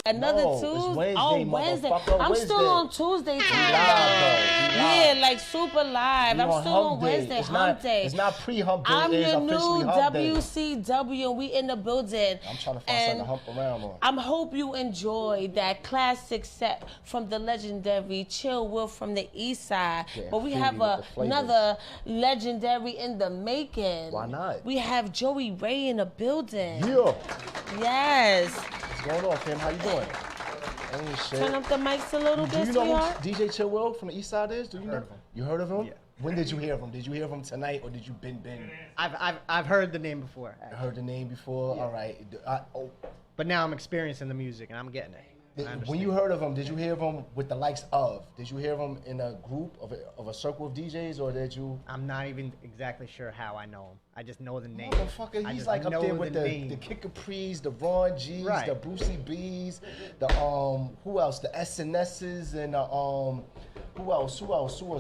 Another No, it's Tuesday. Wednesday, Oh, Wednesday. motherfucker, I'm Wednesday. still on Tuesday time. live, though. We Yeah, live. like super live. We I'm on still hump on day. Wednesday, It's hump not- day. it's not pre-hump day, I'm it's your officially new hump day. WCW, and we in the building. I'm trying to find something to hump around on. I hope you enjoy that classic set from the legendary Chill Will from the East Side. Getting But we fruity have with the flavors. another legendary in the making. Why not? We have Joey Ray in the building. Yeah. Yes. What's going on, Kim? How you doing? Ain't shit. Turn up the mics a little Do bit, you know sweetheart. who DJ Chill Will from the East Side is? Do you know? Heard of him. You heard of him? Yeah. When did you hear of him? Did you hear of him tonight or did you been? I've heard the name before, I actually. heard the name before. Yeah. All right. But now I'm experiencing the music and I'm getting it. I When understand. you heard of him, did you hear of him with the likes of? Did you hear of him in a group of a circle of DJs, or did you? I'm not even exactly sure how I know him. I just know the name. Motherfucker, I he's just like up know there with the name. Kid Capri's, the Ron G's, Right. the Brucey B's, the who else? The SNS's and the who else?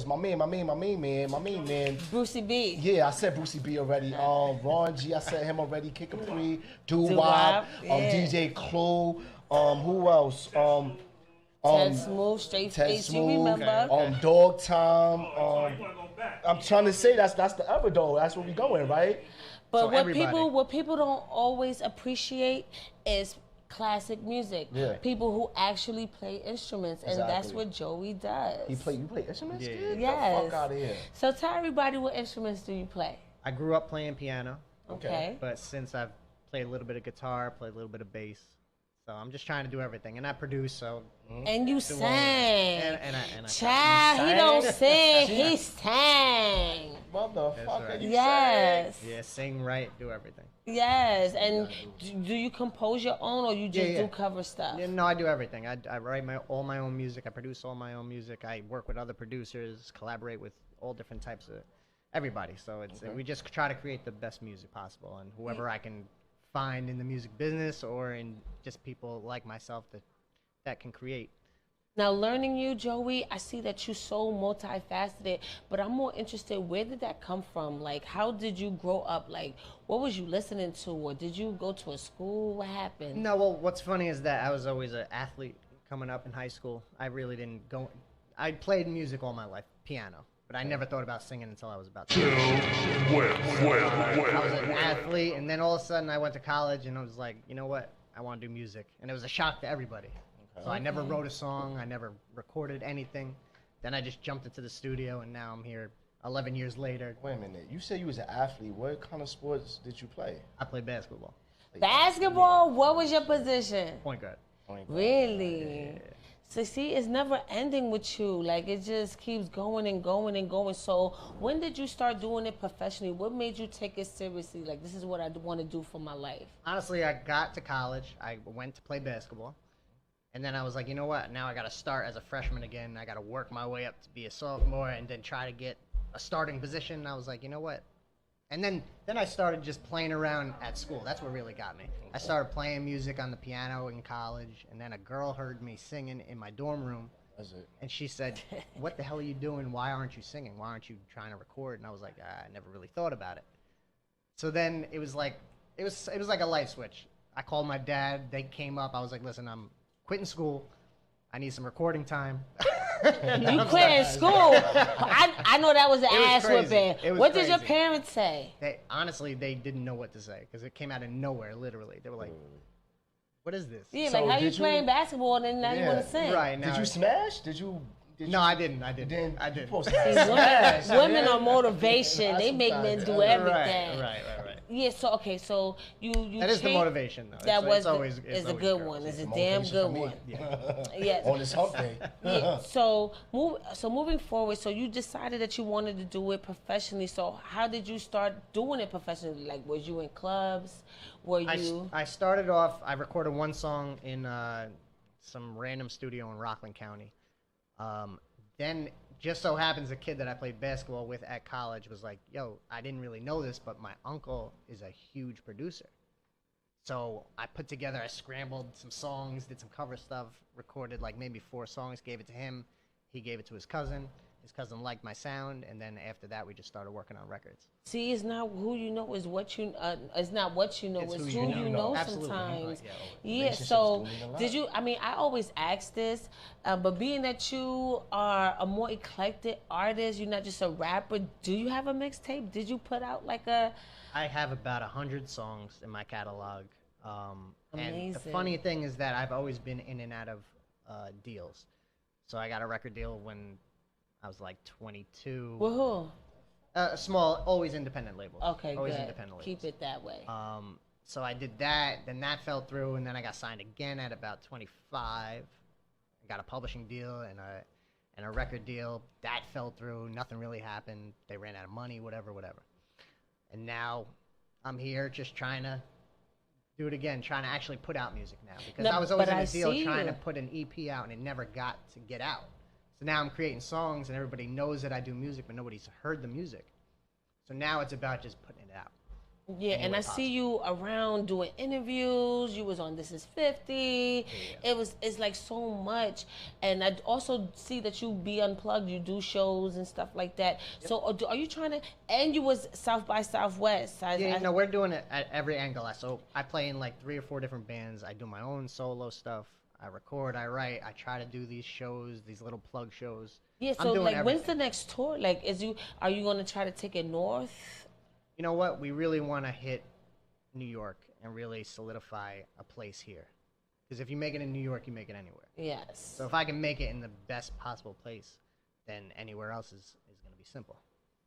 My main man. Brucey B. Yeah, I said Brucey B already. Ron G, I said him already. Kid Capri, Doo Doo-wop, Wop, yeah. DJ Clue. Who else? Ted Smooth, Straight Ted Face, Smooth, you remember. Dog Time. I'm trying to say that's the other though. That's where we going, right? But So what everybody. people don't always appreciate is classic music. Yeah. People who actually play instruments, and that's Exactly. what Joey does. You play instruments? Yeah, Kid? Yes. Get the fuck out of here. So tell everybody, what instruments do you play? I grew up playing piano, Okay. but since I've played a little bit of guitar, played a little bit of bass. So I'm just trying to do everything. And I produce, so. And you do all that. sang. And I Child, he sang? don't sing, he sang. Motherfucker, right. you Yes. Yeah, sing, write, do everything. Yes. And do you compose your own, or you just Yeah, yeah. do cover stuff? Yeah, no, I do everything. I write all my own music. I produce all my own music. I work with other producers, collaborate with all different types of everybody. So we just try to create the best music possible, and whoever I can find in the music business or in just people like myself that can create. Now, learning you, Joey, I see that you're so multifaceted, but I'm more interested, where did that come from? Like, how did you grow up? Like, what was you listening to? Or did you go to a school? What happened? No, well, what's funny is that I was always an athlete coming up in high school. I really didn't go. I played music all my life, piano, but I never thought about singing until I was about 12. I was an athlete, and then all of a sudden I went to college, and I was like, you know what? I want to do music, and it was a shock to everybody. So I never wrote a song, I never recorded anything. Then I just jumped into the studio, and now I'm here 11 years later. Wait a minute. You said you was an athlete. What kind of sports did you play? I play basketball, Basketball, what was your position? point guard. Really? So see, it's never ending with you. Like, it just keeps going and going and going. So when did you start doing it professionally? What made you take it seriously? Like, this is what I want to do for my life. Honestly, I got to college, I went to play basketball, and then I was like, you know what? Now I got to start as a freshman again. I got to work my way up to be a sophomore and then try to get a starting position. And I was like, you know what? And then I started just playing around at school. That's what really got me. I started playing music on the piano in college, and then a girl heard me singing in my dorm room, That's it. and she said, what the hell are you doing? Why aren't you singing? Why aren't you trying to record? And I was like, I never really thought about it. So then it was like a light switch. I called my dad. They came up. I was like, listen, I'm quitting school. I need some recording time. You quit school. I know that was an It was ass crazy. whipping. It was What did your crazy. parents say? Honestly, they didn't know what to say because it came out of nowhere, literally. They were like, what is this? Yeah, So like, how you did you- playing basketball and then now you Yeah, want to sing? Right now. Did you smash? No, I didn't. I You didn't. didn't. I You didn't. supposed to See, smash, women man. are motivation. They make men do everything. Right. Yeah, so okay, so you That is the changed- motivation, though. That It's was always is a always good girls. one. It's a It's damn motivation good for me. one. Yeah. Yes. On this hump day. Yeah. So moving forward, so you decided that you wanted to do it professionally. So how did you start doing it professionally? Like, was you in clubs? Were you? I started off. I recorded one song in some random studio in Rockland County. Then just so happens a kid that I played basketball with at college was like, "Yo, I didn't really know this, but my uncle is a huge producer." So I scrambled some songs, did some cover stuff, recorded like maybe 4 songs, gave it to him. He gave it to his His cousin liked my sound, and then after that, we just started working on records. See, it's not who you know, is what you. It's not what you know, it's who you know. Absolutely. Sometimes. Right, yeah, always. Yeah. Relationships So, do mean a lot. did you? I mean, I always ask this, but being that you are a more eclectic artist, you're not just a rapper. Do you have a mixtape? Did you put out like a? I have about 100 songs in my catalog. And the Amazing. funny thing is that I've always been in and out of deals. So I got a record deal when I was like 22. With who? Small, always independent labels. Okay, always good. independent labels. Keep it that way. So I did that, then that fell through, and then I got signed again at about 25. I got a publishing deal and a record deal. That fell through. Nothing really happened. They ran out of money, whatever. And now I'm here just trying to do it again, trying to actually put out music now. Because No, I was always but in I a deal see trying you. to put an EP out, and it never got to get out. So now I'm creating songs, and everybody knows that I do music, but nobody's heard the music. So now it's about just putting it out. Yeah, any and way I see you around doing interviews. You was on This Is 50. It's like so much, and I also see that you be unplugged. You do shows and stuff like that. So are you trying to? And you was South by Southwest. No, we're doing it at every angle. So I play in like 3 or 4 different bands. I do my own solo stuff. I record, I write. I try to do these shows, these little plug shows. Yeah. I'm So doing like, when's everything. the next tour? Like, are you going to try to take it north? You know what? We really want to hit New York and really solidify a place here. Because if you make it in New York, you make it anywhere. Yes. So if I can make it in the best possible place, then anywhere else is going to be simple.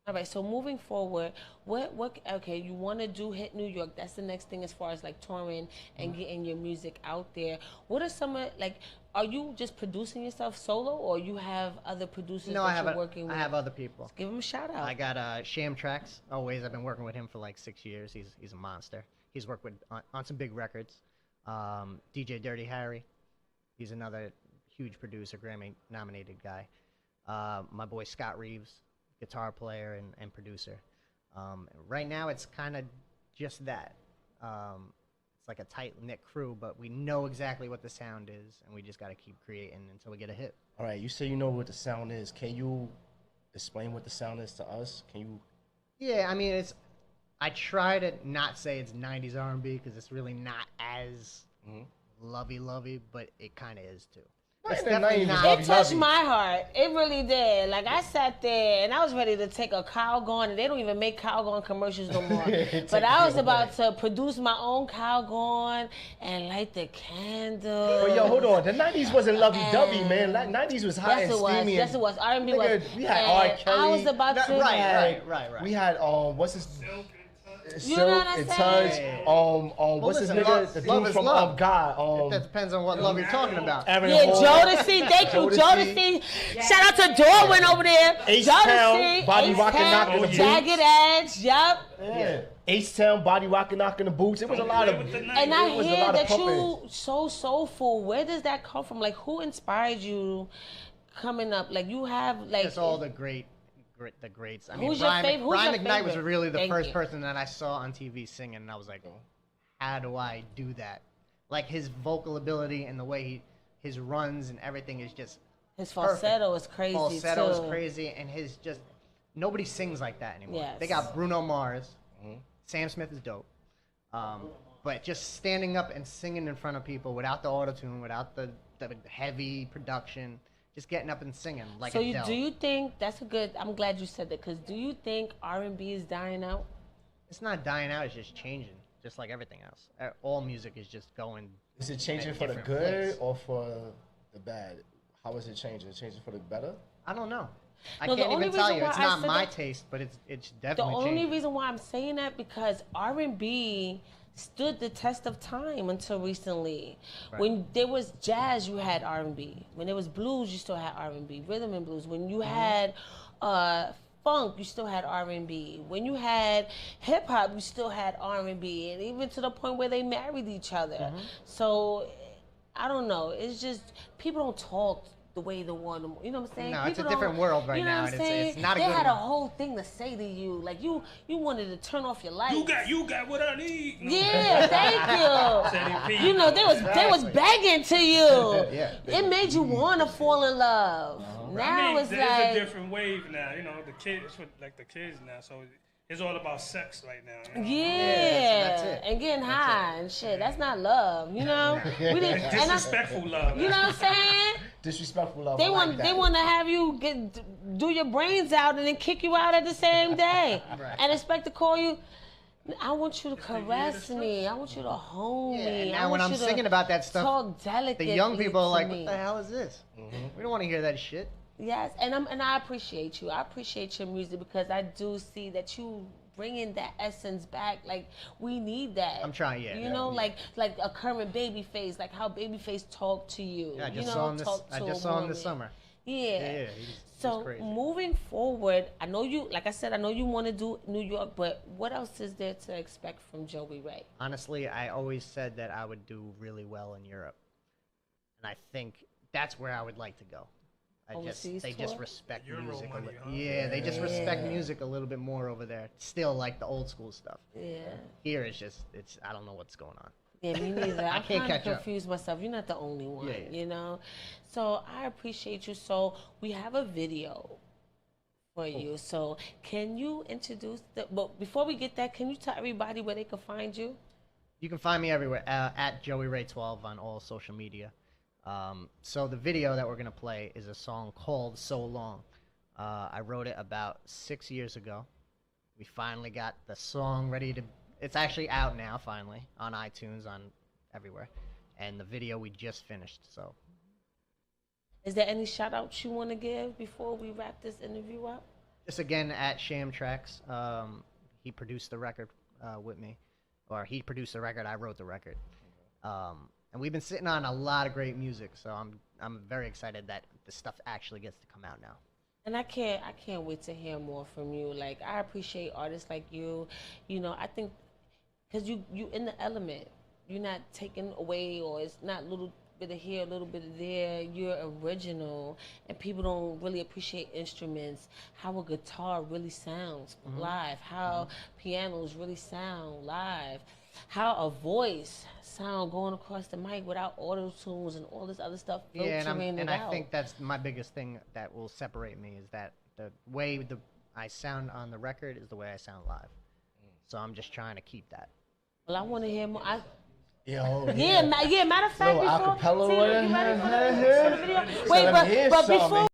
All right, so moving forward, okay, you want to hit New York. That's the next thing as far as like touring and getting your music out there. What are some of, like, are you just producing yourself solo, or you have other producers No, that you're working with? I have other people. Give them a shout out. I got Sham Tracks. Always, I've been working with him for like 6 years. He's a monster. He's worked with on some big records. DJ Dirty Harry, he's another huge producer, Grammy nominated guy. My boy Scott Reeves, guitar player and producer. Right now, it's kind of just that. It's like a tight-knit crew, but we know exactly what the sound is, and we just got to keep creating until we get a hit. All right, you say you know what the sound is. Can you explain what the sound is to us? Can you? Yeah, I mean, I try to not say it's 90s R&B because it's really not as lovey-lovey, but it kind of is too. It's even definitely 90s not. lovey. It touched my heart. It really did. Like, I sat there and I was ready to take a Calgon, and they don't even make Calgon commercials no more. But I was about to produce my own Calgon and light the candle. But yo, hold on. The 90s wasn't lovey-dovey, man. 90s was hot and steamy. Yes, it was. R&B was. Nigga, we had and R. Kelly. I was about to. Right. We had what's his You know what Silk I'm and saying? Touch. What's his listen, nigga? The love dude is from love. God. That depends on what love you're talking about. Aaron Yeah, Hall. Jodeci. Thank you, Jodeci. Shout out to Darwin over there. H-Town, Body Rockin' H-Town, Knockin' the Boots. Jagged Edge. Yup. Yeah. H-Town, Body Rockin' Knockin' the Boots. It was a lot of. And I It was a hear lot of that you pumping. so soulful. Where does that come from? Like, who inspired you coming up? Like, you have like. It's all the greats. I mean, Who's your Brian, fav- who's Brian your McKnight was favorite? really the Thank first you. person that I saw on TV singing, and I was like, how do I do that? Like, his vocal ability and the way his runs and everything is just His falsetto is crazy falsetto too. is crazy, and his just nobody sings like that anymore. Yes. They got Bruno Mars, Sam Smith is dope, but just standing up and singing in front of people without the autotune, without the heavy production, just getting up and singing like So Adele. do you think that's a good? I'm glad you said that, because do you think R&B is dying out? It's not dying out; it's just changing, just like everything else. All music is just going. Is it changing a for the different good place. or for the bad? How is it changing? Is it changing for the better? I don't know. I No, the can't only even tell reason you. why It's I not said my that- taste, but it's The definitely only changing. reason why I'm saying that, because R&B stood the test of time until recently. Right. When there was jazz, you had R&B. When there was blues, you still had R&B, rhythm and blues. When you had funk, you still had R&B. When you had hip hop, you still had R&B, and even to the point where they married each other. So I don't know. It's just people don't talk the way the one, you know what I'm saying? No, it's a People different don't- world right you know now, what I'm and saying? it's not a they good had a one. whole thing to say to you, like you wanted to turn off your lights. You got what I need. Yeah, thank you. You know, they was begging to you. Yeah. It made you want to fall in love. Now it's there's like, a different wave now. You know, the kids, like the kids now. So it's all about sex right now. You know? yeah, that's it. and getting high and shit. That's not love, you know. We didn't. And Disrespectful love. you know what I'm saying? Disrespectful love. They I like want that. they want to have you do your brains out and then kick you out at the same day, and expect to call you. I want you to caress me. I want you to hold Yeah, me. and I now when want I'm you to singing about that stuff, talk delicately the young people are to like, me. "What the hell is this? We don't want to hear that shit." Yes, and I appreciate you. I appreciate your music because I do see that you bringing that essence back. Like we need that. I'm trying, yeah. You know, like a current Babyface, like how Babyface talk to you. Yeah, I just you know, saw him this. talk I to just a saw him this woman. summer. Yeah. He's So crazy. moving forward, I know you. Like I said, I know you want to do New York, but what else is there to expect from Joey Ray? Honestly, I always said that I would do really well in Europe, and I think that's where I would like to go. Overseas They just tour? respect Euro music. money, huh? Yeah, they just respect Yeah. music a little bit more over there. Still like the old school stuff. Yeah. Here it's I don't know what's going on. Yeah, me neither. I I'm can't kind of catch up. confused myself. You're not the only one, Yeah, yeah. you know? So I appreciate you. So we have a video for you. So can you introduce but before we get that, can you tell everybody where they can find you? You can find me everywhere at Joey Ray 12 on all social media. So the video that we're gonna play is a song called "So Long." I wrote it about 6 years ago. We finally got the song ready to. It's actually out now, finally, on iTunes, on everywhere, and the video we just finished. So Is there any shout outs you want to give before we wrap this interview up? just again at Sham Tracks. He produced the record with me, or he produced the record. I wrote the record. And we've been sitting on a lot of great music, so I'm very excited that the stuff actually gets to come out now. And I can't wait to hear more from you. Like I appreciate artists like you. You know, I think because you in the element. You're not taken away, or it's not little bit of here, a little bit of there. You're original, and people don't really appreciate instruments. How a guitar really sounds live. How pianos really sound live. How a voice sound going across the mic without auto tunes and all this other stuff filtering Yeah, and it I out. think that's my biggest thing that will separate me is that the way I sound on the record is the way I sound live. So I'm just trying to keep that. Well, I want to hear more. Yo, Yeah, matter of fact, Little before, acapella see, with you ready it. for the video? Wait, Let me hear but something. before